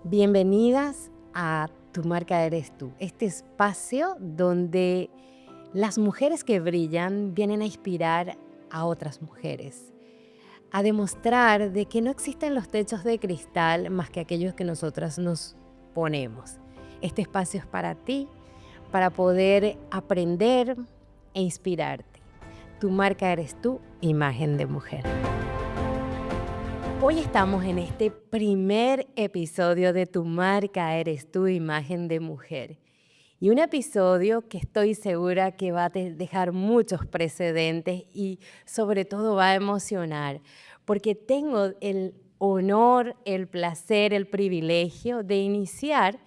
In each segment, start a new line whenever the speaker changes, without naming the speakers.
Bienvenidas a Tu Marca Eres Tú, este espacio donde las mujeres que brillan vienen a inspirar a otras mujeres, a demostrar de que no existen los techos de cristal más que aquellos que nosotras nos ponemos. Este espacio es para ti, para poder aprender e inspirarte. Tu marca eres tú, imagen de mujer. Hoy estamos en este primer episodio de Tu marca eres tú, imagen de mujer. Y un episodio que estoy segura que va a dejar muchos precedentes y sobre todo va a emocionar, porque tengo el honor, el placer, el privilegio de iniciar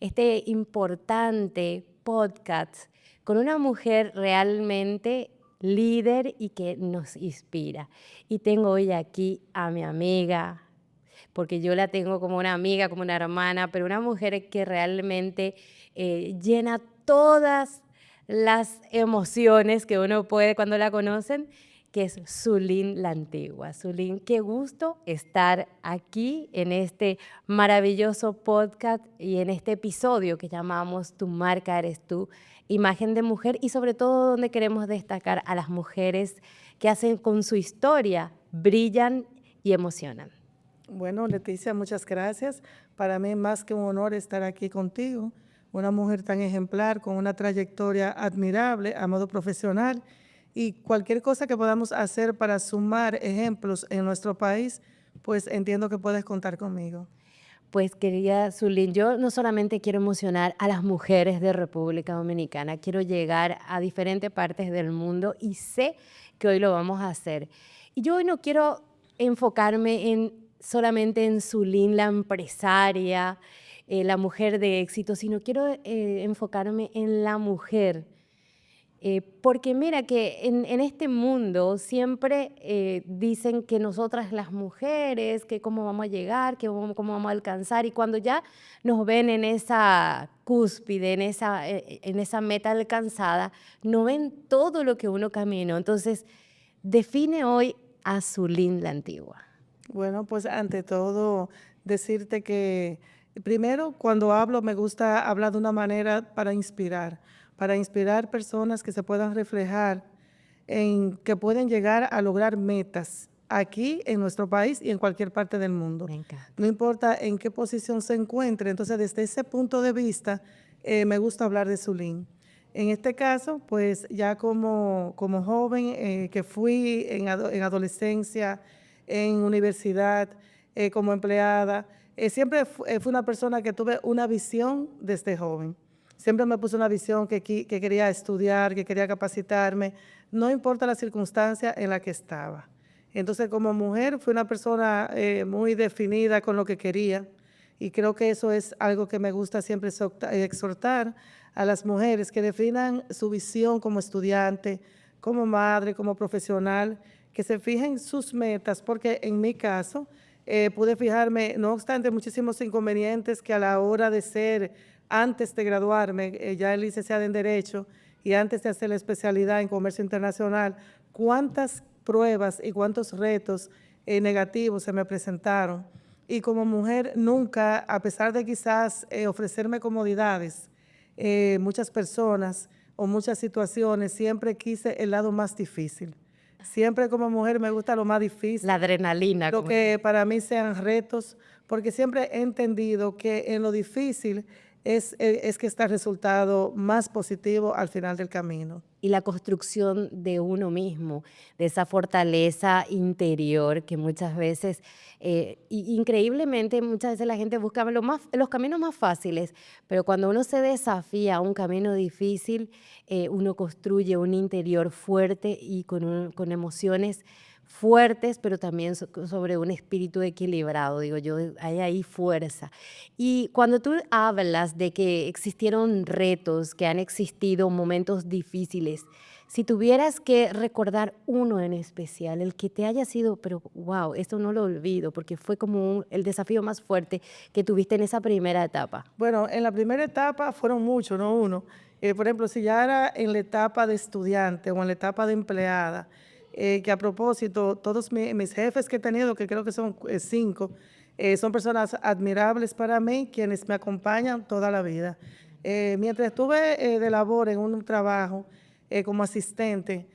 este importante podcast con una mujer realmente líder y que nos inspira. Y tengo hoy aquí a mi amiga, porque yo la tengo como una amiga, como una hermana, pero una mujer que realmente llena todas las emociones que uno puede cuando la conocen, que es Zulín la Antigua. Zulín, qué gusto estar aquí en este maravilloso podcast y en este episodio que llamamos Tu marca eres tú, imagen de mujer, y sobre todo donde queremos destacar a las mujeres que hacen con su historia, brillan y emocionan.
Bueno, Leticia, muchas gracias. Para mí es más que un honor estar aquí contigo, una mujer tan ejemplar, con una trayectoria admirable a modo profesional, y cualquier cosa que podamos hacer para sumar ejemplos en nuestro país, pues entiendo que puedes contar conmigo.
Pues querida Zulín, yo no solamente quiero emocionar a las mujeres de República Dominicana, quiero llegar a diferentes partes del mundo y sé que hoy lo vamos a hacer. Y yo hoy no quiero enfocarme solamente en Zulín, la empresaria, la mujer de éxito, sino quiero enfocarme en la mujer. Porque mira que en este mundo siempre dicen que nosotras las mujeres, que cómo vamos a llegar, que cómo vamos a alcanzar, y cuando ya nos ven en esa cúspide, en esa meta alcanzada, no ven todo lo que uno caminó. Entonces, define hoy a Zulín la Antigua.
Bueno, pues ante todo, decirte que primero cuando hablo me gusta hablar de una manera para inspirar personas que se puedan reflejar en que pueden llegar a lograr metas aquí en nuestro país y en cualquier parte del mundo.
Me encanta.
No importa en qué posición se encuentre. Entonces, desde ese punto de vista, me gusta hablar de Zulín. En este caso, pues ya como joven que fui en adolescencia, en universidad, como empleada, siempre fui una persona que tuve una visión desde joven. Siempre me puse una visión que quería estudiar, que quería capacitarme, no importa la circunstancia en la que estaba. Entonces, como mujer, fui una persona muy definida con lo que quería, y creo que eso es algo que me gusta siempre exhortar a las mujeres, que definan su visión como estudiante, como madre, como profesional, que se fijen sus metas, porque en mi caso pude fijarme, no obstante muchísimos inconvenientes, que a la hora de ser, antes de graduarme, ya licenciada en Derecho, y antes de hacer la especialidad en Comercio Internacional, cuántas pruebas y cuántos retos negativos se me presentaron. Y como mujer nunca, a pesar de quizás ofrecerme comodidades, muchas personas o muchas situaciones, siempre quise el lado más difícil. Siempre como mujer me gusta lo más difícil,
La adrenalina.
lo que para mí sean retos, porque siempre he entendido que en lo difícil es que está el resultado más positivo al final del camino.
Y la construcción de uno mismo, de esa fortaleza interior que muchas veces, increíblemente, muchas veces la gente busca los caminos más fáciles, pero cuando uno se desafía a un camino difícil, uno construye un interior fuerte y con emociones fuertes, pero también sobre un espíritu equilibrado, digo yo, hay ahí fuerza. Y cuando tú hablas de que existieron retos, que han existido momentos difíciles, si tuvieras que recordar uno en especial, el que te haya sido, pero wow, esto no lo olvido, porque fue como el desafío más fuerte que tuviste en esa primera etapa.
Bueno, en la primera etapa fueron muchos, no uno. Por ejemplo, si ya era en la etapa de estudiante o en la etapa de empleada, que a propósito, todos mis jefes que he tenido, que creo que son 5, Son personas admirables para mí, quienes me acompañan toda la vida. Mientras estuve de labor en un trabajo como asistente,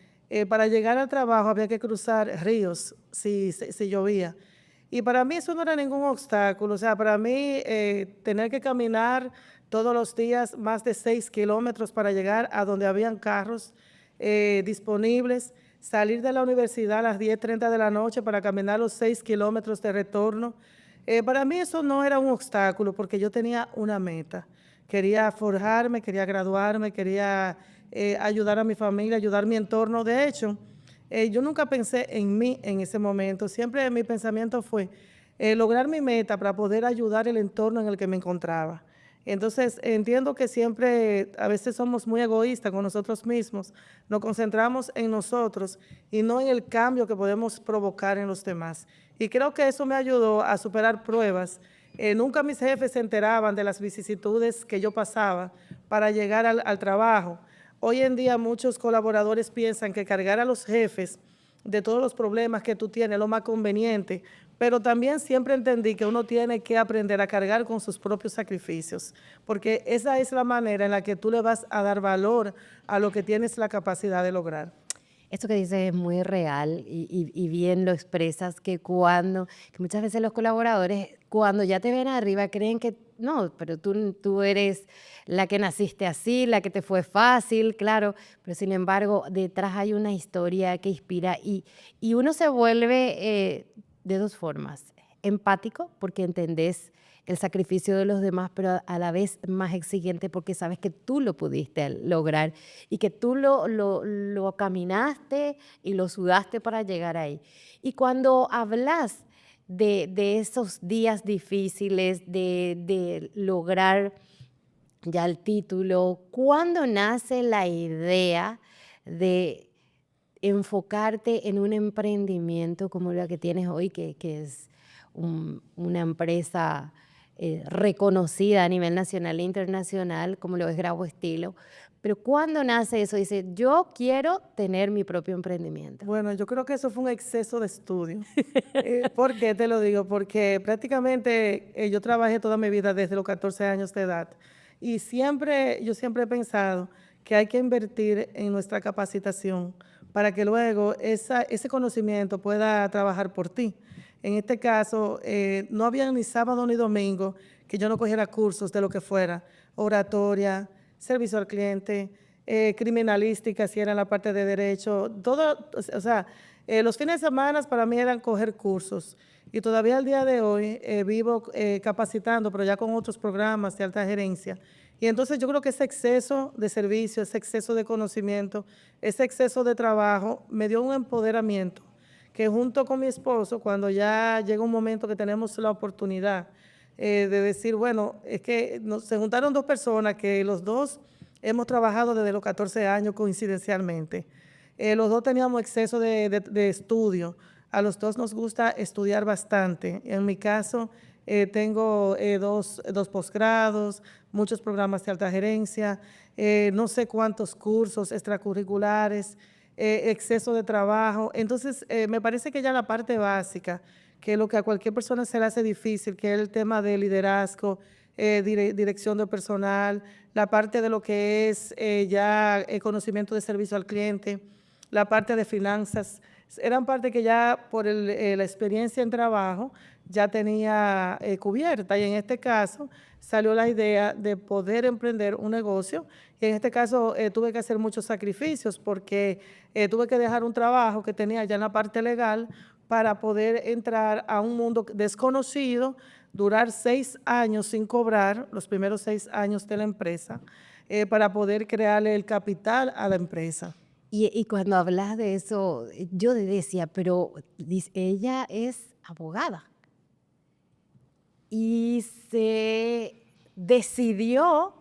para llegar al trabajo había que cruzar ríos si llovía. Y para mí eso no era ningún obstáculo. O sea, para mí tener que caminar todos los días más de 6 kilómetros para llegar a donde habían carros disponibles, salir de la universidad a las 10:30 de la noche para caminar los 6 kilómetros de retorno. Para mí eso no era un obstáculo porque yo tenía una meta. Quería forjarme, quería graduarme, quería ayudar a mi familia, ayudar a mi entorno. De hecho, yo nunca pensé en mí en ese momento. Siempre mi pensamiento fue lograr mi meta para poder ayudar el entorno en el que me encontraba. Entonces, entiendo que siempre, a veces somos muy egoístas con nosotros mismos, nos concentramos en nosotros y no en el cambio que podemos provocar en los demás. Y creo que eso me ayudó a superar pruebas. Nunca mis jefes se enteraban de las vicisitudes que yo pasaba para llegar al trabajo. Hoy en día muchos colaboradores piensan que cargar a los jefes de todos los problemas que tú tienes es lo más conveniente, pero también siempre entendí que uno tiene que aprender a cargar con sus propios sacrificios, porque esa es la manera en la que tú le vas a dar valor a lo que tienes la capacidad de lograr.
Esto que dices es muy real y bien lo expresas, que muchas veces los colaboradores, cuando ya te ven arriba, creen que no, pero tú eres la que naciste así, la que te fue fácil, claro, pero sin embargo, detrás hay una historia que inspira y uno se vuelve de dos formas: empático, porque entendés el sacrificio de los demás, pero a la vez más exigente porque sabes que tú lo pudiste lograr y que tú lo caminaste y lo sudaste para llegar ahí. Y cuando hablas de esos días difíciles, de lograr ya el título, ¿cuándo nace la idea de enfocarte en un emprendimiento como la que tienes hoy, que es una empresa reconocida a nivel nacional e internacional, como lo es Grabo Estilo? Pero ¿cuándo nace eso? Dice, yo quiero tener mi propio emprendimiento.
Bueno, yo creo que eso fue un exceso de estudio. ¿Por qué te lo digo? Porque prácticamente yo trabajé toda mi vida desde los 14 años de edad y yo siempre he pensado que hay que invertir en nuestra capacitación para que luego ese conocimiento pueda trabajar por ti. En este caso, no había ni sábado ni domingo que yo no cogiera cursos de lo que fuera, oratoria, servicio al cliente, criminalística, si era la parte de derecho, todo, o sea, los fines de semana para mí eran coger cursos y todavía al día de hoy vivo capacitando, pero ya con otros programas de alta gerencia. Y entonces yo creo que ese exceso de servicio, ese exceso de conocimiento, ese exceso de trabajo me dio un empoderamiento que junto con mi esposo, cuando ya llega un momento que tenemos la oportunidad de decir, bueno, es que se juntaron dos personas que los dos hemos trabajado desde los 14 años coincidencialmente. Los dos teníamos exceso de estudio. A los dos nos gusta estudiar bastante. En mi caso, tengo dos posgrados, muchos programas de alta gerencia, no sé cuántos cursos extracurriculares, exceso de trabajo. Entonces, me parece que ya la parte básica, que lo que a cualquier persona se le hace difícil, que es el tema de liderazgo, dirección de personal, la parte de lo que es ya conocimiento de servicio al cliente, la parte de finanzas, eran parte que ya por la experiencia en trabajo ya tenía cubierta y en este caso salió la idea de poder emprender un negocio y en este caso tuve que hacer muchos sacrificios porque tuve que dejar un trabajo que tenía ya en la parte legal para poder entrar a un mundo desconocido, durar 6 años sin cobrar, los primeros 6 años de la empresa, para poder crearle el capital a la empresa.
Y cuando hablas de eso, yo decía, pero ella es abogada y se decidió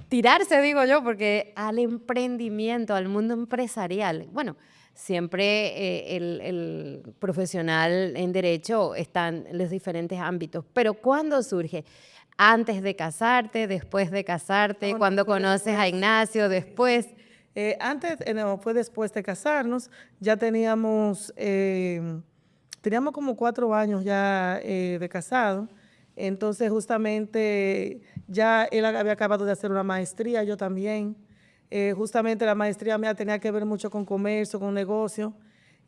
tirarse, digo yo, porque al emprendimiento, al mundo empresarial. Bueno, siempre el profesional en derecho está en los diferentes ámbitos, pero ¿cuándo surge? Antes de casarte, después de casarte,
No,
cuando
fue
conoces a
después.
Ignacio, después.
No, fue después de casarnos, ya teníamos teníamos como 4 años ya de casado. Entonces, justamente, ya él había acabado de hacer una maestría, yo también. Justamente la maestría mía tenía que ver mucho con comercio, con negocio.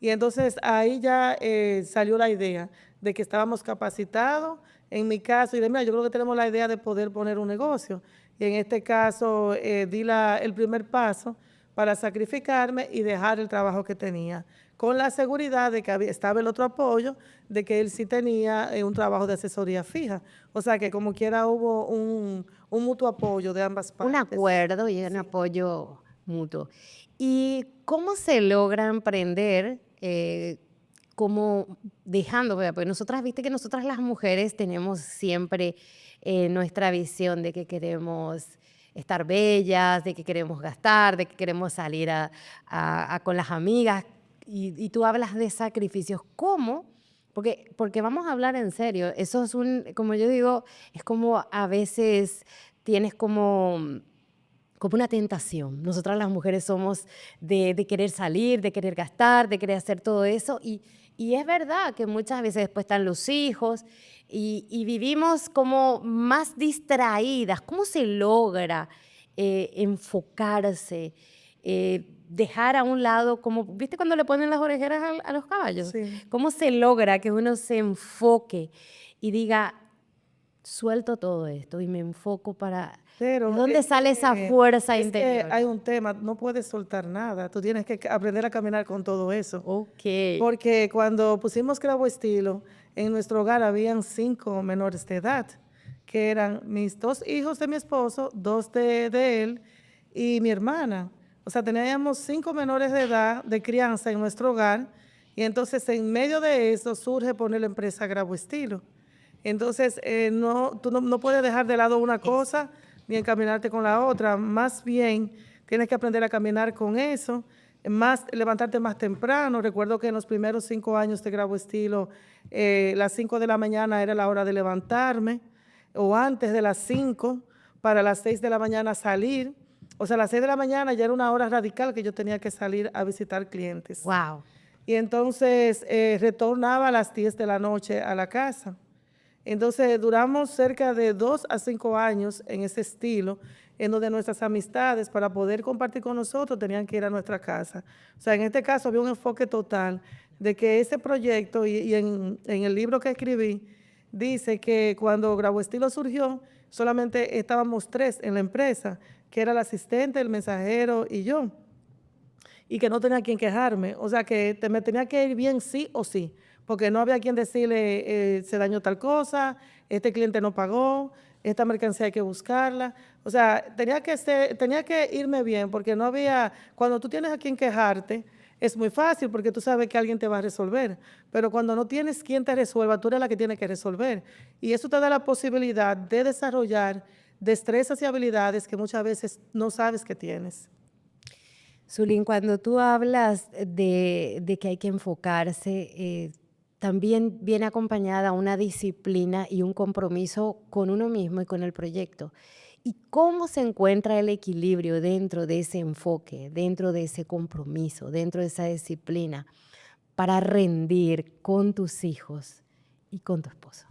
Y entonces ahí ya salió la idea de que estábamos capacitados, en mi caso, y de mira, yo creo que tenemos la idea de poder poner un negocio. Y en este caso di el primer paso para sacrificarme y dejar el trabajo que tenía, con la seguridad de que estaba el otro apoyo, de que él sí tenía un trabajo de asesoría fija. O sea que como quiera hubo un mutuo apoyo de ambas
Un
partes.
acuerdo y un
Sí.
apoyo mutuo. ¿Y cómo se logra emprender? Como dejando, vea, pues nosotras, viste que nosotras las mujeres tenemos siempre nuestra visión de que queremos estar bellas, de que queremos gastar, de que queremos salir con las amigas, y tú hablas de sacrificios. ¿Cómo? Porque vamos a hablar en serio. Eso es como yo digo, es como a veces tienes como una tentación. Nosotras las mujeres somos de querer salir, de querer gastar, de querer hacer todo eso. Y es verdad que muchas veces después están los hijos y vivimos como más distraídas. ¿Cómo se logra enfocarse? Dejar a un lado, como, ¿viste cuando le ponen las orejeras a los caballos?
Sí.
¿Cómo se logra que uno se enfoque y diga, suelto todo esto y me enfoco para... ¿De
Pero
dónde sale esa fuerza
es que
interior?
hay un tema, no puedes soltar nada, tú tienes que aprender a caminar con todo eso.
Ok.
Porque cuando pusimos Cravo Estilo, en nuestro hogar habían 5 menores de edad, que eran mis 2 hijos de mi esposo, 2 de él y mi hermana. O sea, teníamos 5 menores de edad de crianza en nuestro hogar, y entonces en medio de eso surge poner la empresa Cravo Estilo. Entonces, tú no puedes dejar de lado una cosa ni encaminarte con la otra. Más bien, tienes que aprender a caminar con eso, levantarte más temprano. Recuerdo que en los primeros 5 años de Grabo Estilo, las 5 de la mañana era la hora de levantarme, o antes de las 5, para las 6 de la mañana salir. O sea, a las 6 de la mañana ya era una hora radical que yo tenía que salir a visitar clientes.
Wow.
Y entonces retornaba a las 10 de la noche a la casa. Entonces duramos cerca de 2 a 5 años en ese estilo, en donde nuestras amistades para poder compartir con nosotros tenían que ir a nuestra casa. O sea, en este caso había un enfoque total de que ese proyecto, y en el libro que escribí, dice que cuando Grabo Estilo surgió, solamente estábamos 3 en la empresa, que era el asistente, el mensajero y yo, y que no tenía quien quejarme. O sea, que me tenía que ir bien sí o sí, porque no había quien decirle, se dañó tal cosa, este cliente no pagó, esta mercancía hay que buscarla. O sea, tenía que irme bien, porque no había, cuando tú tienes a quien quejarte, es muy fácil porque tú sabes que alguien te va a resolver, pero cuando no tienes quien te resuelva, tú eres la que tiene que resolver. Y eso te da la posibilidad de desarrollar destrezas y habilidades que muchas veces no sabes que tienes.
Zulín, cuando tú hablas de que hay que enfocarse, también viene acompañada una disciplina y un compromiso con uno mismo y con el proyecto. ¿Y cómo se encuentra el equilibrio dentro de ese enfoque, dentro de ese compromiso, dentro de esa disciplina para rendir con tus hijos y con tu esposo?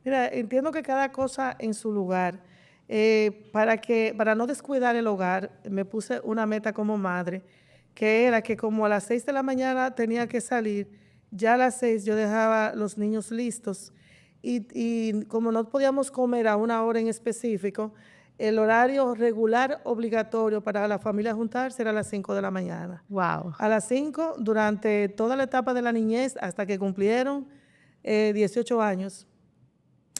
Mira, entiendo que cada cosa en su lugar. Para no descuidar el hogar, me puse una meta como madre, que era que como a las 6 de la mañana tenía que salir, ya a las 6 yo dejaba los niños listos, y como no podíamos comer a una hora en específico, el horario regular obligatorio para la familia juntarse era a las 5 de la mañana.
Wow.
A las 5 durante toda la etapa de la niñez, hasta que cumplieron 18 años,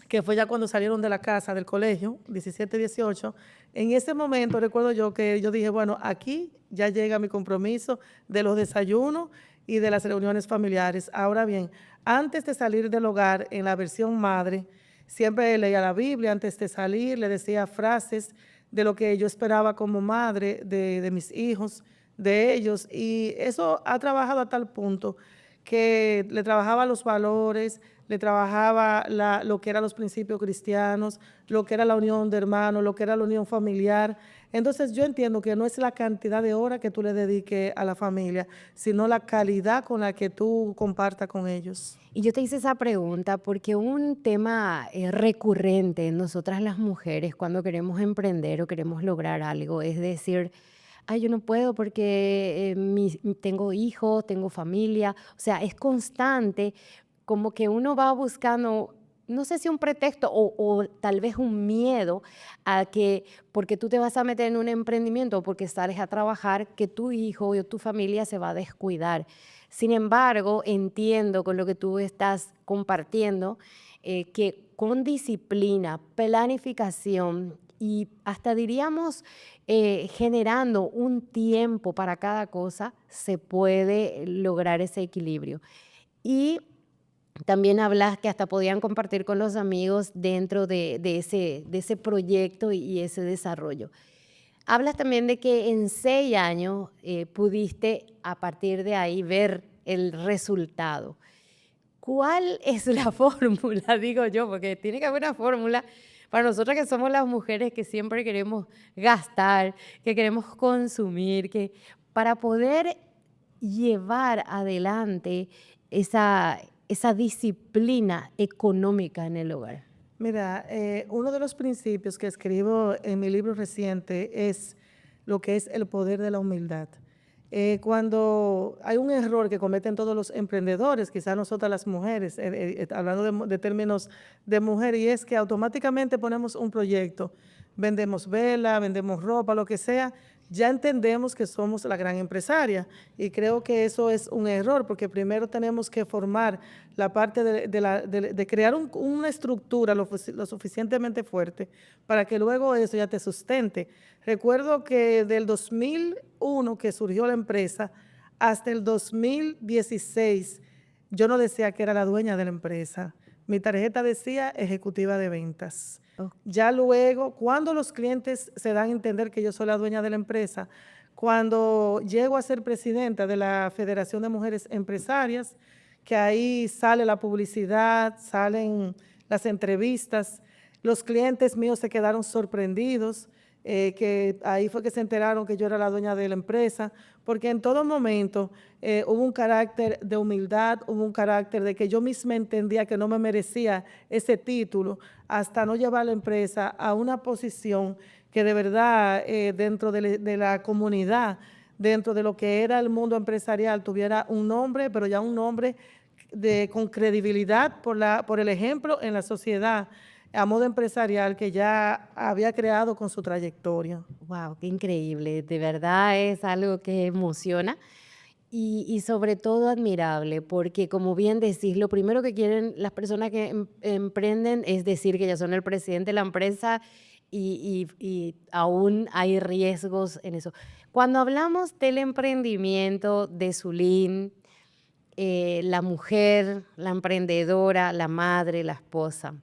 que fue ya cuando salieron de la casa, del colegio, 17, 18. En ese momento recuerdo yo dije, bueno, aquí ya llega mi compromiso de los desayunos y de las reuniones familiares. Ahora bien, antes de salir del hogar, en la versión madre, siempre leía la Biblia antes de salir, le decía frases de lo que yo esperaba como madre de mis hijos, de ellos, y eso ha trabajado a tal punto que le trabajaba los valores, le trabajaba lo que eran los principios cristianos, lo que era la unión de hermanos, lo que era la unión familiar. Entonces yo entiendo que no es la cantidad de horas que tú le dediques a la familia, sino la calidad con la que tú compartas con ellos.
Y yo te hice esa pregunta porque un tema recurrente en nosotras las mujeres cuando queremos emprender o queremos lograr algo es decir, ay, yo no puedo porque tengo hijos, tengo familia. O sea, es constante, como que uno va buscando, no sé si un pretexto o tal vez un miedo a que porque tú te vas a meter en un emprendimiento o porque sales a trabajar, que tu hijo o tu familia se va a descuidar. Sin embargo, entiendo con lo que tú estás compartiendo que con disciplina, planificación y hasta diríamos generando un tiempo para cada cosa, se puede lograr ese equilibrio. Y también hablas que hasta podían compartir con los amigos dentro de ese proyecto y ese desarrollo. Hablas también de que en 6 años pudiste a partir de ahí ver el resultado. ¿Cuál es la fórmula? Digo yo, porque tiene que haber una fórmula para nosotras que somos las mujeres que siempre queremos gastar, que queremos consumir, que para poder llevar adelante esa disciplina económica en el hogar.
Mira, uno de los principios que escribo en mi libro reciente es lo que es el poder de la humildad. Cuando hay un error que cometen todos los emprendedores, quizás nosotras las mujeres, hablando de términos de mujer, y es que automáticamente ponemos un proyecto, vendemos vela, vendemos ropa, lo que sea, ya entendemos que somos la gran empresaria y creo que eso es un error porque primero tenemos que formar la parte de crear una estructura lo suficientemente fuerte para que luego eso ya te sustente. Recuerdo que del 2001 que surgió la empresa hasta el 2016 yo no decía que era la dueña de la empresa. Mi tarjeta decía ejecutiva de ventas.
Oh,
Ya luego, cuando los clientes se dan a entender que yo soy la dueña de la empresa, cuando llego a ser presidenta de la Federación de Mujeres Empresarias, que ahí sale la publicidad, salen las entrevistas, los clientes míos se quedaron sorprendidos, que ahí fue que se enteraron que yo era la dueña de la empresa, porque en todo momento hubo un carácter de humildad, hubo un carácter de que yo misma entendía que no me merecía ese título, hasta no llevar la empresa a una posición que de verdad dentro de la comunidad, dentro de lo que era el mundo empresarial, tuviera un nombre, pero ya un nombre con credibilidad por el ejemplo en la sociedad a modo empresarial que ya había creado con su trayectoria.
wow, qué increíble. De verdad es algo que emociona y sobre todo admirable, porque como bien decís, lo primero que quieren las personas que emprenden es decir que ya son el presidente de la empresa y aún hay riesgos en eso. Cuando hablamos del emprendimiento de Zulín, la mujer, la emprendedora, la madre, la esposa,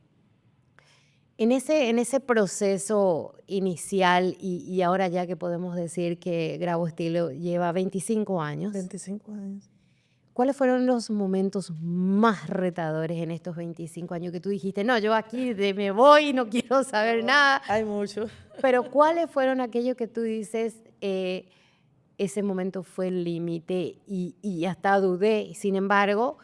en ese proceso inicial y ahora ya que podemos decir que Grabo Estilo lleva 25 años,
25 años.
¿cuáles fueron los momentos más retadores en estos 25 años que tú dijiste, no, yo aquí me voy, no quiero saber nada?
Hay mucho.
Pero ¿cuáles fueron aquellos que tú dices, ese momento fue el límite y hasta dudé? Sin embargo,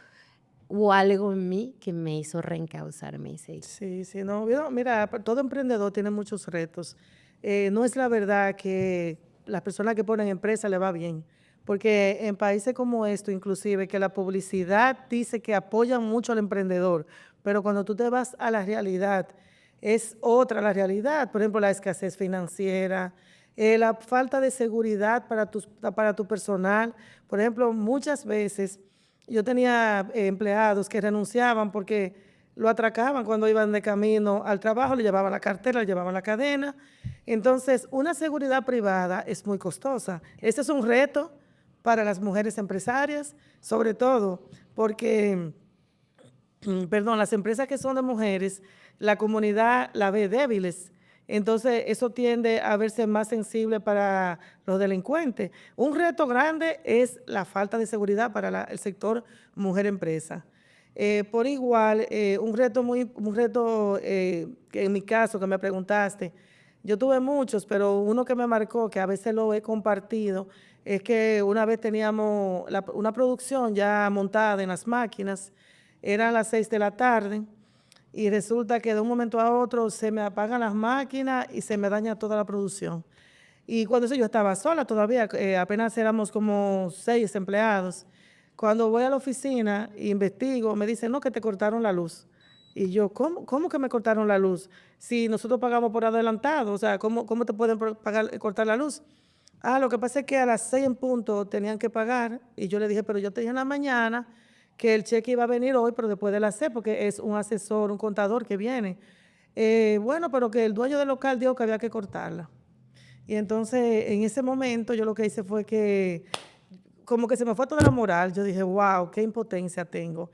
hubo algo en mí que me hizo reencauzarme y seguir.
Sí, sí, no, mira, todo emprendedor tiene muchos retos. No es la verdad que las personas que ponen empresa le va bien, porque en países como esto, inclusive, que la publicidad dice que apoyan mucho al emprendedor, pero cuando tú te vas a la realidad, es otra la realidad. Por ejemplo, la escasez financiera, la falta de seguridad para tu personal. Por ejemplo, muchas veces yo tenía empleados que renunciaban porque lo atracaban cuando iban de camino al trabajo, le llevaban la cartera, le llevaban la cadena. Entonces, una seguridad privada es muy costosa. Ese es un reto para las mujeres empresarias, sobre todo porque, perdón, las empresas que son de mujeres, la comunidad la ve débiles. Entonces, eso tiende a verse más sensible para los delincuentes. Un reto grande es la falta de seguridad para el sector mujer-empresa. Por igual, que en mi caso, que me preguntaste, yo tuve muchos, pero uno que me marcó, que a veces lo he compartido, es que una vez teníamos una producción ya montada en las máquinas, eran las 6 de la tarde, y resulta que de un momento a otro se me apagan las máquinas y se me daña toda la producción. Y cuando eso yo estaba sola todavía, apenas éramos como 6 empleados. Cuando voy a la oficina e investigo, me dicen, no, que te cortaron la luz. Y yo, ¿cómo que me cortaron la luz? Si nosotros pagamos por adelantado, o sea, ¿cómo te pueden cortar la luz? Ah, lo que pasa es que a las 6 en punto tenían que pagar y yo le dije, pero yo te dije en la mañana que el cheque iba a venir hoy, pero después de las 6, porque es un asesor, un contador que viene. Bueno, pero que el dueño del local dijo que había que cortarla. Y entonces, en ese momento, yo lo que hice fue que, como que se me fue toda la moral. Yo dije, wow, qué impotencia tengo.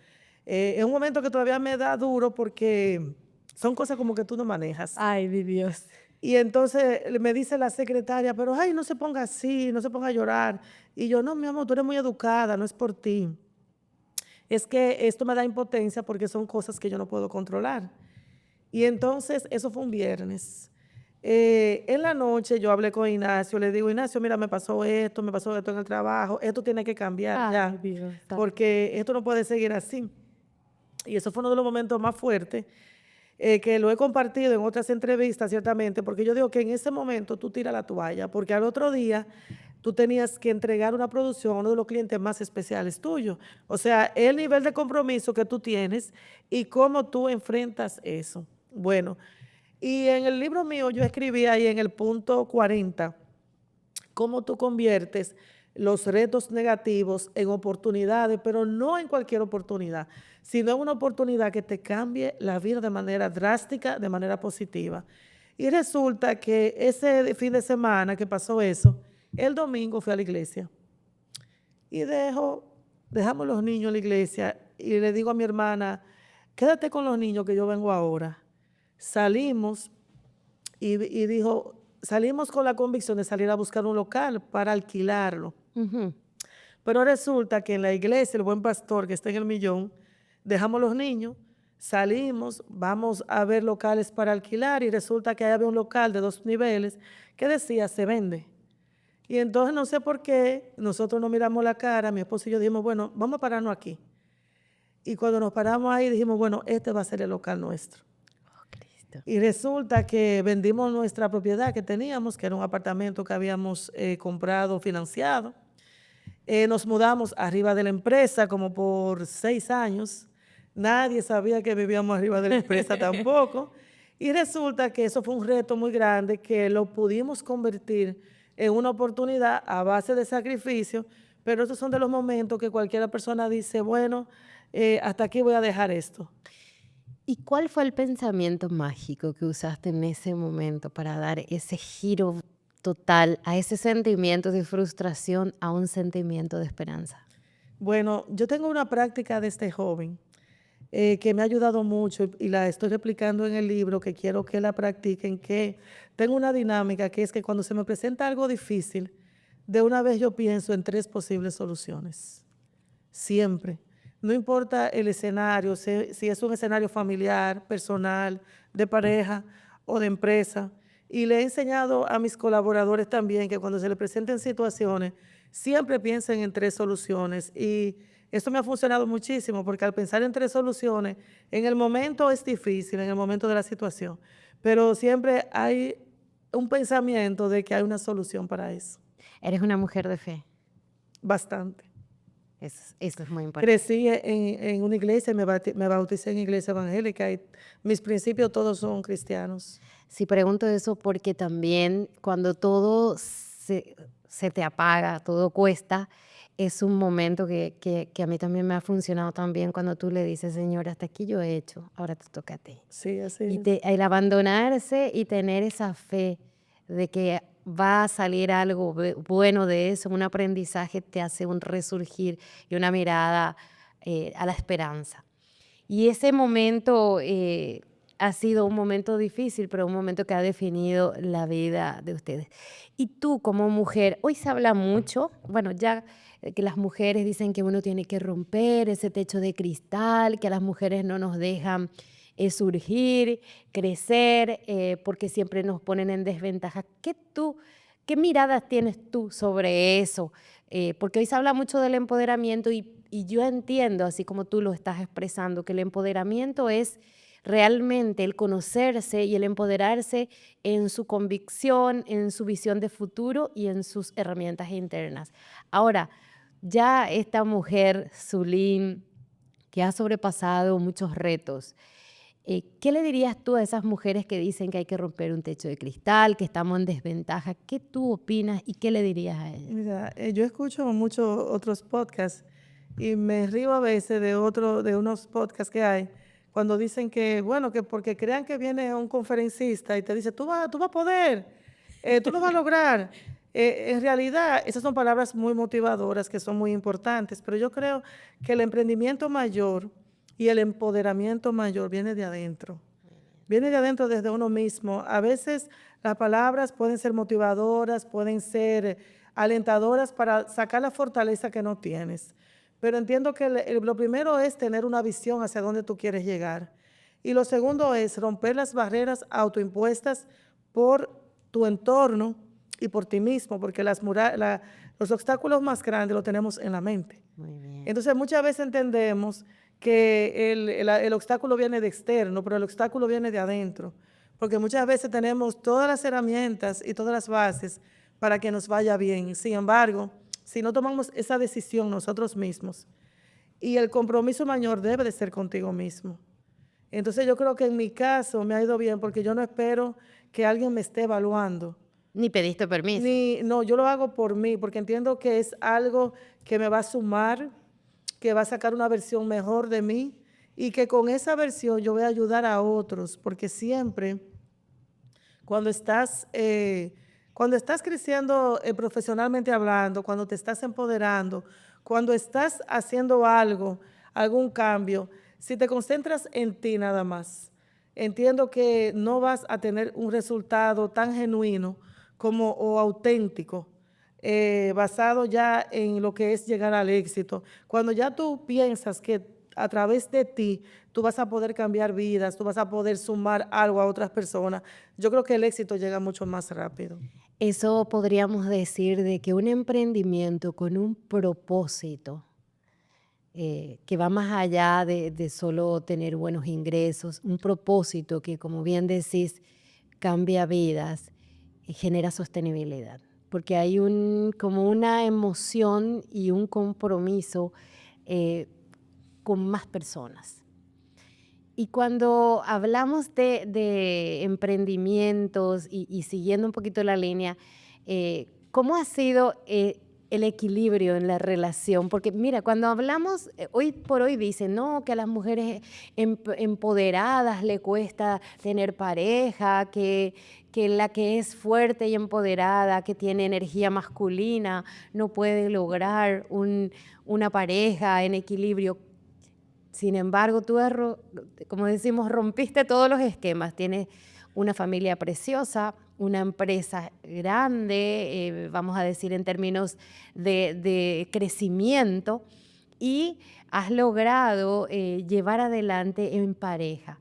Es un momento que todavía me da duro porque son cosas como que tú no manejas.
Ay, mi Dios.
Y entonces me dice la secretaria, pero ay, no se ponga así, no se ponga a llorar. Y yo, no, mi amor, tú eres muy educada, no es por ti. Es que esto me da impotencia porque son cosas que yo no puedo controlar. Y entonces, eso fue un viernes. En la noche yo hablé con Ignacio, le digo, Ignacio, mira, me pasó esto en el trabajo, esto tiene que cambiar
Ay,
ya,
Dios.
porque esto no puede seguir así. Y eso fue uno de los momentos más fuertes que lo he compartido en otras entrevistas, ciertamente, porque yo digo que en ese momento tú tiras la toalla, porque al otro día tú tenías que entregar una producción a uno de los clientes más especiales tuyos. O sea, el nivel de compromiso que tú tienes y cómo tú enfrentas eso. Bueno, y en el libro mío yo escribí ahí en el punto 40 cómo tú conviertes los retos negativos en oportunidades, pero no en cualquier oportunidad, sino en una oportunidad que te cambie la vida de manera drástica, de manera positiva. Y resulta que ese fin de semana que pasó eso, el domingo fui a la iglesia y dejamos los niños en la iglesia y le digo a mi hermana, quédate con los niños que yo vengo ahora. Salimos y dijo, salimos con la convicción de salir a buscar un local para alquilarlo.
Ujú.
Pero resulta que en la iglesia, el buen pastor que está en el Millón, dejamos los niños, salimos, vamos a ver locales para alquilar y resulta que ahí había un local de 2 niveles que decía, se vende. Y entonces no sé por qué, nosotros nos miramos la cara, mi esposo y yo dijimos, bueno, vamos a pararnos aquí. Y cuando nos paramos ahí dijimos, bueno, este va a ser el local nuestro.
Oh, Cristo.
Y resulta que vendimos nuestra propiedad que teníamos, que era un apartamento que habíamos comprado, financiado. Nos mudamos arriba de la empresa como por 6 años. Nadie sabía que vivíamos arriba de la empresa tampoco. Y resulta que eso fue un reto muy grande que lo pudimos convertir en una oportunidad a base de sacrificio, pero esos son de los momentos que cualquier persona dice, bueno, hasta aquí voy a dejar esto.
¿Y cuál fue el pensamiento mágico que usaste en ese momento para dar ese giro total a ese sentimiento de frustración a un sentimiento de esperanza?
Bueno, yo tengo una práctica de este joven que me ha ayudado mucho y la estoy replicando en el libro, que quiero que la practiquen, que tengo una dinámica que es que cuando se me presenta algo difícil, de una vez yo pienso en 3 posibles soluciones. Siempre. No importa el escenario, si es un escenario familiar, personal, de pareja o de empresa. Y le he enseñado a mis colaboradores también que cuando se les presenten situaciones, siempre piensen en 3 soluciones. Y esto me ha funcionado muchísimo porque al pensar en 3 soluciones, en el momento es difícil, en el momento de la situación, pero siempre hay un pensamiento de que hay una solución para eso.
Eres una mujer de fe.
Bastante.
Eso es muy importante.
Crecí en una iglesia, me bauticé en iglesia evangélica y mis principios todos son cristianos.
Sí, pregunto eso porque también cuando todo se te apaga, todo cuesta, es un momento que a mí también me ha funcionado también cuando tú le dices, Señor, hasta aquí yo he hecho, ahora te toca a ti.
Sí, así
Y
es.
el abandonarse y tener esa fe de que va a salir algo bueno de eso, un aprendizaje te hace un resurgir y una mirada a la esperanza. Y ese momento, ha sido un momento difícil, pero un momento que ha definido la vida de ustedes. Y tú como mujer, hoy se habla mucho, bueno, ya que las mujeres dicen que uno tiene que romper ese techo de cristal, que a las mujeres no nos dejan surgir, crecer, porque siempre nos ponen en desventaja. ¿Qué miradas tienes tú sobre eso? Porque hoy se habla mucho del empoderamiento y yo entiendo, así como tú lo estás expresando, que el empoderamiento es realmente el conocerse y el empoderarse en su convicción, en su visión de futuro y en sus herramientas internas. Ahora, ya esta mujer, Zulín, que ha sobrepasado muchos retos, ¿qué le dirías tú a esas mujeres que dicen que hay que romper un techo de cristal, que estamos en desventaja? ¿Qué tú opinas y qué le dirías a ellas?
Mira, yo escucho muchos otros podcasts y me río a veces de unos podcasts que hay cuando dicen que, bueno, que porque crean que viene un conferencista y te dice, tú vas a poder, tú lo vas a lograr. En realidad, esas son palabras muy motivadoras que son muy importantes, pero yo creo que el emprendimiento mayor y el empoderamiento mayor viene de adentro. Viene de adentro desde uno mismo. A veces las palabras pueden ser motivadoras, pueden ser alentadoras para sacar la fortaleza que no tienes. Pero entiendo que lo primero es tener una visión hacia dónde tú quieres llegar. Y lo segundo es romper las barreras autoimpuestas por tu entorno y por ti mismo, porque los obstáculos más grandes los tenemos en la mente.
Muy bien.
Entonces muchas veces entendemos que el obstáculo viene de externo, pero el obstáculo viene de adentro, porque muchas veces tenemos todas las herramientas y todas las bases para que nos vaya bien. Sin embargo, si no tomamos esa decisión nosotros mismos, y el compromiso mayor debe de ser contigo mismo. Entonces yo creo que en mi caso me ha ido bien porque yo no espero que alguien me esté evaluando.
Ni pediste permiso.
No, yo lo hago por mí, porque entiendo que es algo que me va a sumar, que va a sacar una versión mejor de mí y que con esa versión yo voy a ayudar a otros, porque siempre cuando estás creciendo profesionalmente hablando, cuando te estás empoderando, cuando estás haciendo algo, algún cambio, si te concentras en ti nada más, entiendo que no vas a tener un resultado tan genuino como o auténtico, basado ya en lo que es llegar al éxito. Cuando ya tú piensas que a través de ti tú vas a poder cambiar vidas, tú vas a poder sumar algo a otras personas, yo creo que el éxito llega mucho más rápido.
Eso podríamos decir de que un emprendimiento con un propósito que va más allá de solo tener buenos ingresos, un propósito que, como bien decís, cambia vidas, genera sostenibilidad, porque hay como una emoción y un compromiso eh, con más personas. Y cuando hablamos de emprendimientos y siguiendo un poquito la línea, ¿cómo ha sido el equilibrio en la relación? Porque mira, cuando hablamos, hoy por hoy dicen, no, que a las mujeres empoderadas le cuesta tener pareja, que la que es fuerte y empoderada, que tiene energía masculina, no puede lograr una pareja en equilibrio. Sin embargo, como decimos, rompiste todos los esquemas. Tienes una familia preciosa, una empresa grande, vamos a decir en términos de crecimiento, y has logrado llevar adelante en pareja.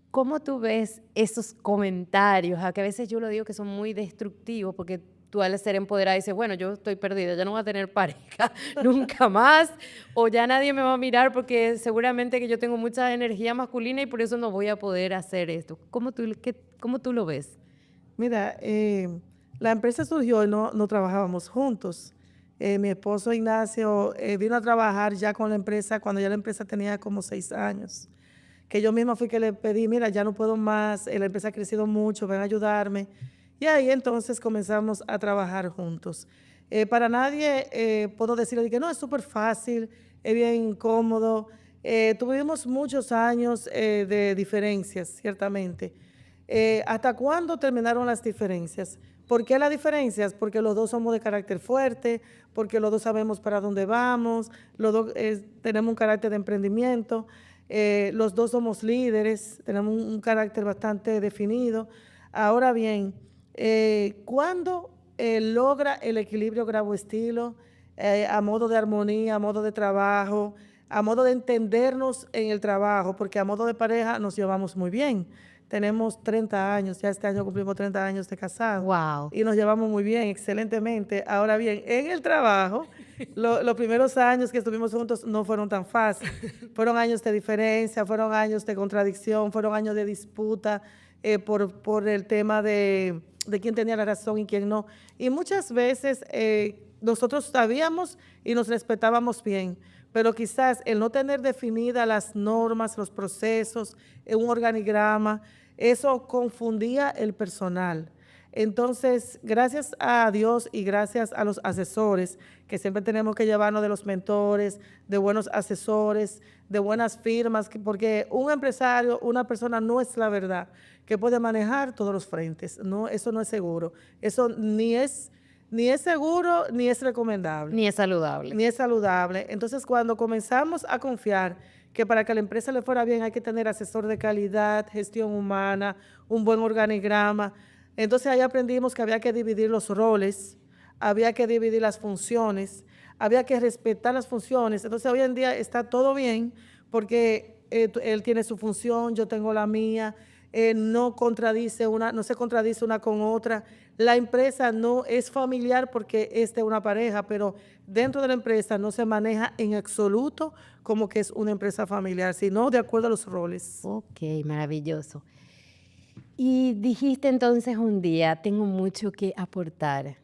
¿Cómo tú ves esos comentarios? Que a veces yo lo digo que son muy destructivos porque tú al ser empoderada dices, bueno, yo estoy perdida, ya no voy a tener pareja nunca más, o ya nadie me va a mirar porque seguramente que yo tengo mucha energía masculina y por eso no voy a poder hacer esto. ¿Cómo tú lo ves?
Mira, la empresa surgió y no trabajábamos juntos. Mi esposo Ignacio vino a trabajar ya con la empresa cuando ya la empresa tenía como 6 años. Que yo misma fui que le pedí, mira, ya no puedo más, la empresa ha crecido mucho, ven a ayudarme. Y ahí entonces comenzamos a trabajar juntos. Para nadie puedo decirle que no, es súper fácil, es bien cómodo. Tuvimos muchos años de diferencias, ciertamente. ¿Hasta cuándo terminaron las diferencias? ¿Por qué las diferencias? Porque los dos somos de carácter fuerte, porque los dos sabemos para dónde vamos, los dos tenemos un carácter de emprendimiento. Los dos somos líderes, tenemos un carácter bastante definido. Ahora bien, cuando logra el equilibrio grado-estilo, a modo de armonía, a modo de trabajo, a modo de entendernos en el trabajo, porque a modo de pareja nos llevamos muy bien. Tenemos 30 años, ya este año cumplimos 30 años de casado
Wow.
y nos llevamos muy bien, excelentemente. Ahora bien, en el trabajo, los primeros años que estuvimos juntos no fueron tan fáciles. Fueron años de diferencia, fueron años de contradicción, fueron años de disputa por el tema de quién tenía la razón y quién no. Y muchas veces nosotros sabíamos y nos respetábamos bien, pero quizás el no tener definidas las normas, los procesos, un organigrama, eso confundía el personal. Entonces, gracias a Dios y gracias a los asesores, que siempre tenemos que llevarnos de los mentores, de buenos asesores, de buenas firmas, porque un empresario, una persona no es la verdad, que puede manejar todos los frentes. No, eso no es seguro. Eso ni es seguro ni es recomendable.
Ni es saludable.
Ni es saludable. Entonces, cuando comenzamos a confiar que para que a la empresa le fuera bien hay que tener asesor de calidad, gestión humana, un buen organigrama, entonces ahí aprendimos que había que dividir los roles, había que dividir las funciones, había que respetar las funciones. Entonces hoy en día está todo bien porque él tiene su función, yo tengo la mía, no se contradice una con otra. La empresa no es familiar porque es de una pareja, pero dentro de la empresa no se maneja en absoluto como que es una empresa familiar, sino de acuerdo a los roles.
Ok, maravilloso. Y dijiste entonces un día, tengo mucho que aportar.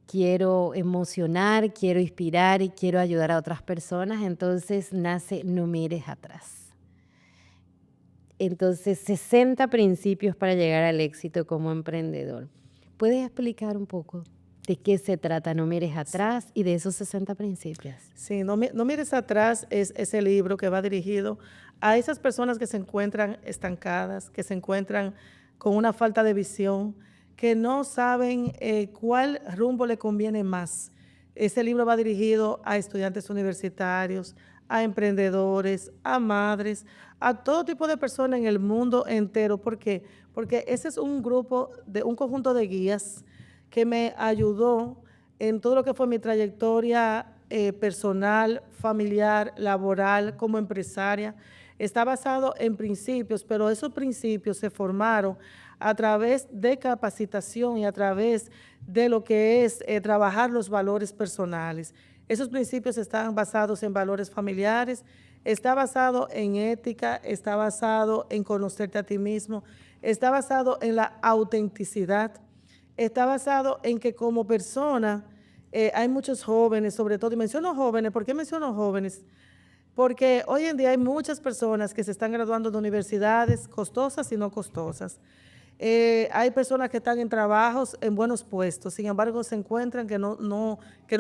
Quiero emocionar, quiero inspirar y quiero ayudar a otras personas. Entonces nace No mires atrás. Entonces, 60 principios para llegar al éxito como emprendedor. ¿Puedes explicar un poco de qué se trata No mires atrás y de esos 60 principios?
Sí, no mires atrás es ese libro que va dirigido a esas personas que se encuentran estancadas, que se encuentran con una falta de visión, que no saben cuál rumbo le conviene más. Ese libro va dirigido a estudiantes universitarios, a emprendedores, a madres, a todo tipo de personas en el mundo entero. ¿Por qué? Porque ese es un conjunto de guías que me ayudó en todo lo que fue mi trayectoria personal, familiar, laboral, como empresaria. Está basado en principios, pero esos principios se formaron a través de capacitación y a través de lo que es trabajar los valores personales. Esos principios están basados en valores familiares, está basado en ética, está basado en conocerte a ti mismo, está basado en la autenticidad, está basado en que como persona hay muchos jóvenes, sobre todo, y menciono jóvenes. ¿Por qué menciono jóvenes? Porque hoy en día hay muchas personas que se están graduando de universidades costosas y no costosas. Hay personas que están en trabajos en buenos puestos, sin embargo se encuentran que no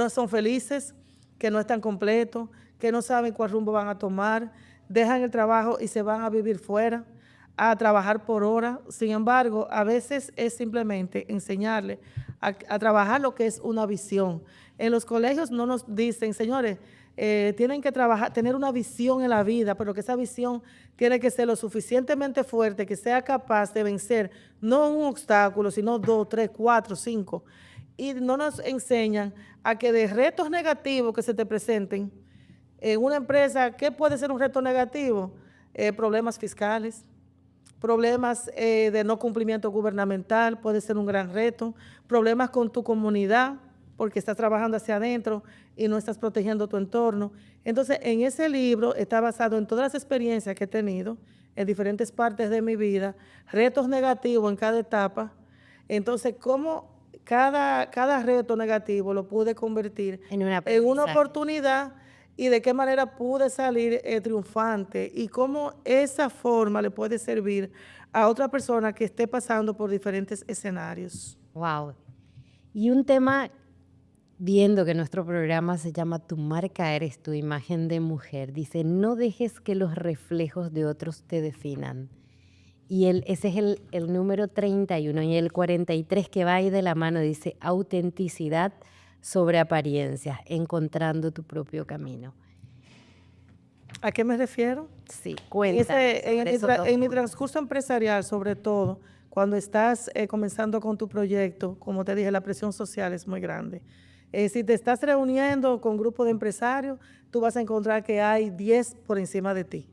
son felices, que no están completos, que no saben cuál rumbo van a tomar, dejan el trabajo y se van a vivir fuera, a trabajar por hora. Sin embargo, a veces es simplemente enseñarle a trabajar lo que es una visión. En los colegios no nos dicen, señores, tienen que tener una visión en la vida, pero que esa visión tiene que ser lo suficientemente fuerte, que sea capaz de vencer no un obstáculo, sino 2, 3, 4, 5. Y no nos enseñan a que de retos negativos que se te presenten en una empresa, ¿qué puede ser un reto negativo? Problemas fiscales, problemas de no cumplimiento gubernamental, puede ser un gran reto, problemas con tu comunidad, porque estás trabajando hacia adentro y no estás protegiendo tu entorno. Entonces, en ese libro está basado en todas las experiencias que he tenido en diferentes partes de mi vida, retos negativos en cada etapa. Entonces, cómo cada reto negativo lo pude convertir en una oportunidad y de qué manera pude salir triunfante y cómo esa forma le puede servir a otra persona que esté pasando por diferentes escenarios.
Wow. Y un tema, viendo que nuestro programa se llama Tu marca eres tu imagen de mujer, dice, no dejes que los reflejos de otros te definan. Y ese es el número 31, y el 43 que va ahí de la mano dice, autenticidad sobre apariencias, encontrando tu propio camino.
¿A qué me refiero?
Sí, cuenta
En mi transcurso empresarial, sobre todo, cuando estás comenzando con tu proyecto, como te dije, la presión social es muy grande. Si te estás reuniendo con un grupo de empresarios, tú vas a encontrar que hay 10 por encima de ti.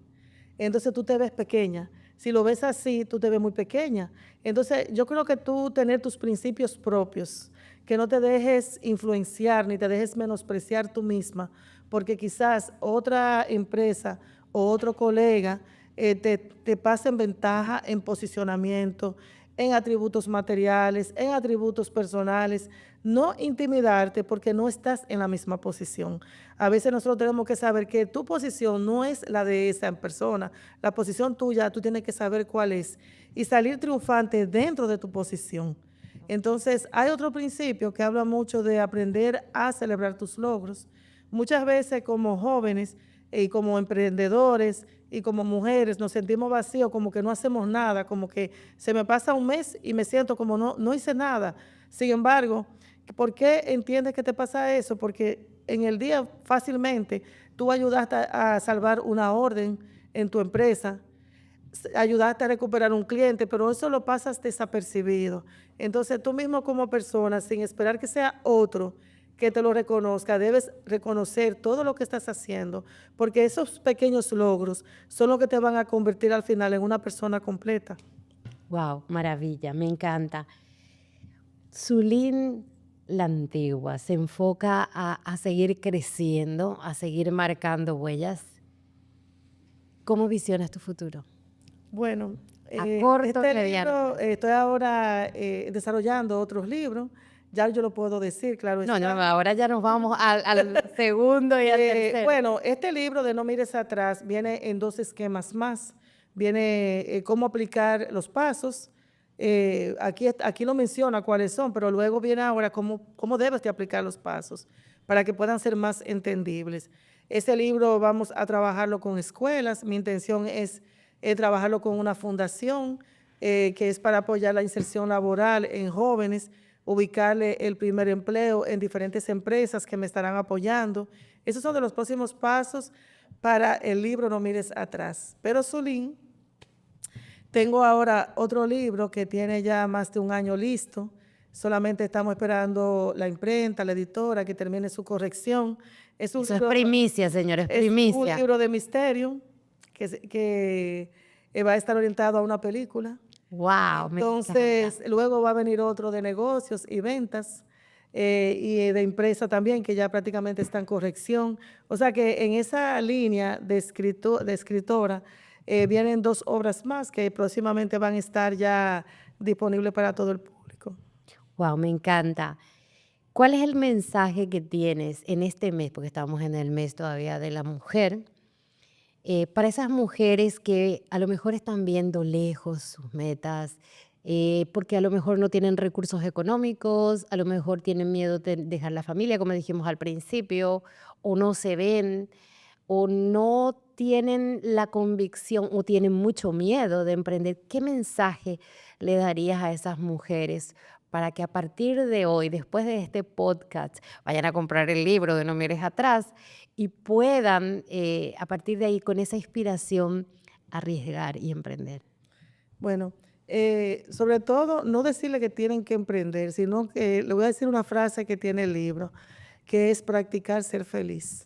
Entonces tú te ves pequeña. Si lo ves así, tú te ves muy pequeña. Entonces yo creo que tú tener tus principios propios, que no te dejes influenciar ni te dejes menospreciar tú misma, porque quizás otra empresa o otro colega te pasen ventaja en posicionamiento, en atributos materiales, en atributos personales. No intimidarte porque no estás en la misma posición. A veces nosotros tenemos que saber que tu posición no es la de esa persona. La posición tuya, tú tienes que saber cuál es y salir triunfante dentro de tu posición. Entonces, hay otro principio que habla mucho de aprender a celebrar tus logros. Muchas veces como jóvenes y como emprendedores y como mujeres nos sentimos vacíos, como que no hacemos nada, como que se me pasa un mes y me siento como no hice nada. Sin embargo, ¿por qué entiendes que te pasa eso? Porque en el día fácilmente tú ayudaste a salvar una orden en tu empresa, ayudaste a recuperar un cliente, pero eso lo pasas desapercibido. Entonces tú mismo como persona, sin esperar que sea otro que te lo reconozca, debes reconocer todo lo que estás haciendo, porque esos pequeños logros son los que te van a convertir al final en una persona completa.
Wow, maravilla, me encanta. Zulín la antigua se enfoca a seguir creciendo, a seguir marcando huellas. ¿Cómo visionas tu futuro?
Bueno,
A corto,
este
mediano.
libro, estoy ahora desarrollando otros libros, ya yo lo puedo decir, claro
No, no,
está.
ahora ya nos vamos al segundo y al tercero.
Bueno, este libro de No mires atrás viene en dos esquemas más. Viene cómo aplicar los pasos. Aquí no menciona cuáles son, pero luego viene ahora cómo debes de aplicar los pasos para que puedan ser más entendibles. Ese libro vamos a trabajarlo con escuelas. Mi intención es trabajarlo con una fundación que es para apoyar la inserción laboral en jóvenes, ubicarle el primer empleo en diferentes empresas que me estarán apoyando. Esos son de los próximos pasos para el libro No mires atrás. Pero Zulín, tengo ahora otro libro que tiene ya más de un año listo. Solamente estamos esperando la imprenta, la editora, que termine su corrección. Es un
Eso es
libro,
primicia, señores,
es un
primicia.
libro de misterio que va a estar orientado a una película.
Wow, me encanta.
Entonces, luego va a venir otro de negocios y ventas y de empresa también, que ya prácticamente está en corrección. O sea que en esa línea de escritora vienen dos obras más que próximamente van a estar ya disponibles para todo el público.
Wow, me encanta. ¿Cuál es el mensaje que tienes en este mes, porque estamos en el mes todavía de la mujer, para esas mujeres que a lo mejor están viendo lejos sus metas, porque a lo mejor no tienen recursos económicos, a lo mejor tienen miedo de dejar la familia, como dijimos al principio, o no se ven, o no tienen la convicción o tienen mucho miedo de emprender? ¿Qué mensaje le darías a esas mujeres para que a partir de hoy, después de este podcast, vayan a comprar el libro de No mires atrás y puedan, a partir de ahí, con esa inspiración, arriesgar y emprender?
Bueno, sobre todo, no decirle que tienen que emprender, sino que le voy a decir una frase que tiene el libro, que es practicar ser feliz.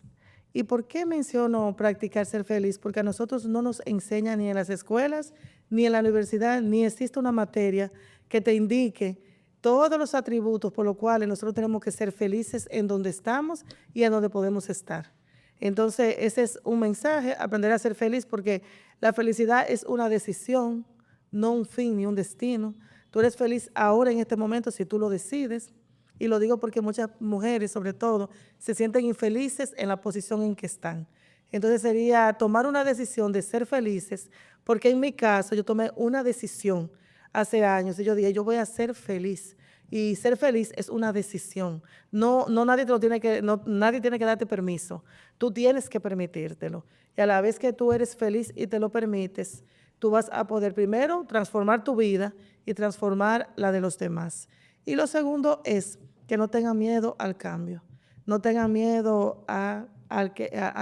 ¿Y por qué menciono practicar ser feliz? Porque a nosotros no nos enseñan ni en las escuelas, ni en la universidad, ni existe una materia que te indique todos los atributos por los cuales nosotros tenemos que ser felices en donde estamos y en donde podemos estar. Entonces, ese es un mensaje, aprender a ser feliz, porque la felicidad es una decisión, no un fin ni un destino. Tú eres feliz ahora en este momento si tú lo decides. Y lo digo porque muchas mujeres, sobre todo, se sienten infelices en la posición en que están. Entonces sería tomar una decisión de ser felices, porque en mi caso yo tomé una decisión hace años y yo dije, yo voy a ser feliz. Y ser feliz es una decisión. No nadie te lo tiene que, no, nadie tiene que darte permiso. Tú tienes que permitírtelo. Y a la vez que tú eres feliz y te lo permites, tú vas a poder primero transformar tu vida y transformar la de los demás. Y lo segundo es que no tengan miedo al cambio, no tengan miedo a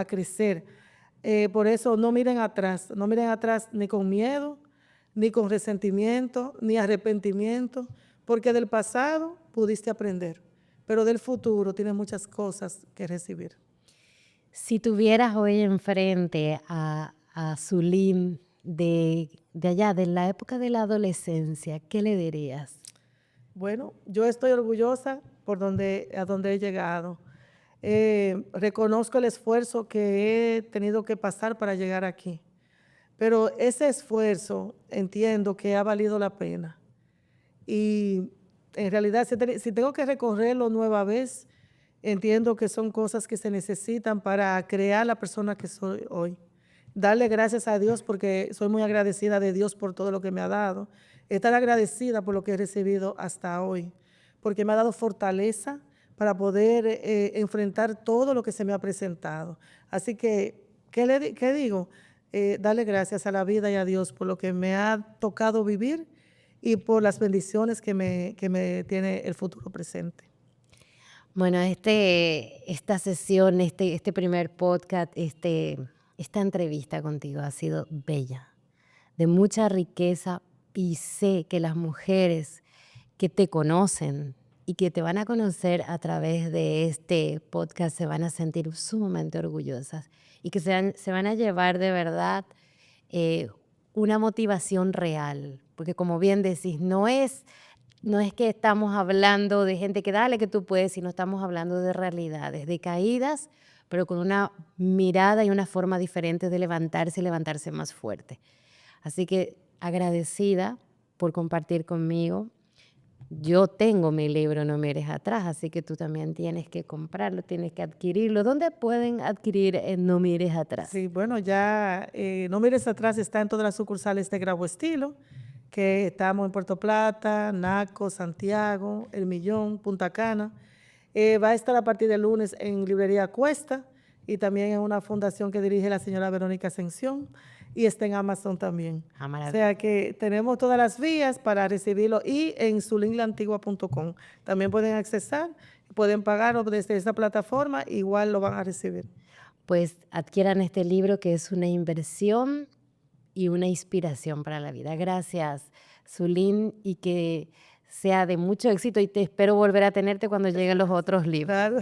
crecer. Por eso no miren atrás ni con miedo, ni con resentimiento, ni arrepentimiento, porque del pasado pudiste aprender, pero del futuro tienes muchas cosas que recibir.
Si tuvieras hoy enfrente a Zulín de allá, de la época de la adolescencia, ¿qué le dirías?
Bueno, yo estoy orgullosa a donde he llegado. Reconozco el esfuerzo que he tenido que pasar para llegar aquí, pero ese esfuerzo entiendo que ha valido la pena. Y en realidad, si tengo que recorrerlo nueva vez, entiendo que son cosas que se necesitan para crear la persona que soy hoy. Darle gracias a Dios porque soy muy agradecida de Dios por todo lo que me ha dado. Estar agradecida por lo que he recibido hasta hoy, porque me ha dado fortaleza para poder enfrentar todo lo que se me ha presentado. Así que, ¿qué digo? Darle gracias a la vida y a Dios por lo que me ha tocado vivir y por las bendiciones que me tiene el futuro presente.
Bueno, esta sesión, este primer podcast, esta entrevista contigo ha sido bella, de mucha riqueza, y sé que las mujeres que te conocen y que te van a conocer a través de este podcast se van a sentir sumamente orgullosas y que se van a llevar de verdad eh, una motivación real, porque como bien decís, no es que estamos hablando de gente que dale que tú puedes, sino estamos hablando de realidades, de caídas, pero con una mirada y una forma diferente de levantarse y levantarse más fuerte. Así que agradecida por compartir conmigo. Yo tengo mi libro No mires atrás, así que tú también tienes que comprarlo, tienes que adquirirlo. ¿Dónde pueden adquirir No mires atrás?
Sí, bueno, ya No mires atrás está en todas las sucursales de Grabo Estilo, que estamos en Puerto Plata, Naco, Santiago, El Millón, Punta Cana. Va a estar a partir del lunes en Librería Cuesta y también en una fundación que dirige la señora Verónica Ascensión, y está en Amazon también. O sea que tenemos todas las vías para recibirlo, y en zulinlaantigua.com también pueden accesar, pueden pagarlo desde esa plataforma, igual lo van a recibir.
Pues adquieran este libro, que es una inversión y una inspiración para la vida. Gracias, Zulín, y que sea de mucho éxito, y te espero volver a tenerte cuando lleguen los otros libros.
Claro.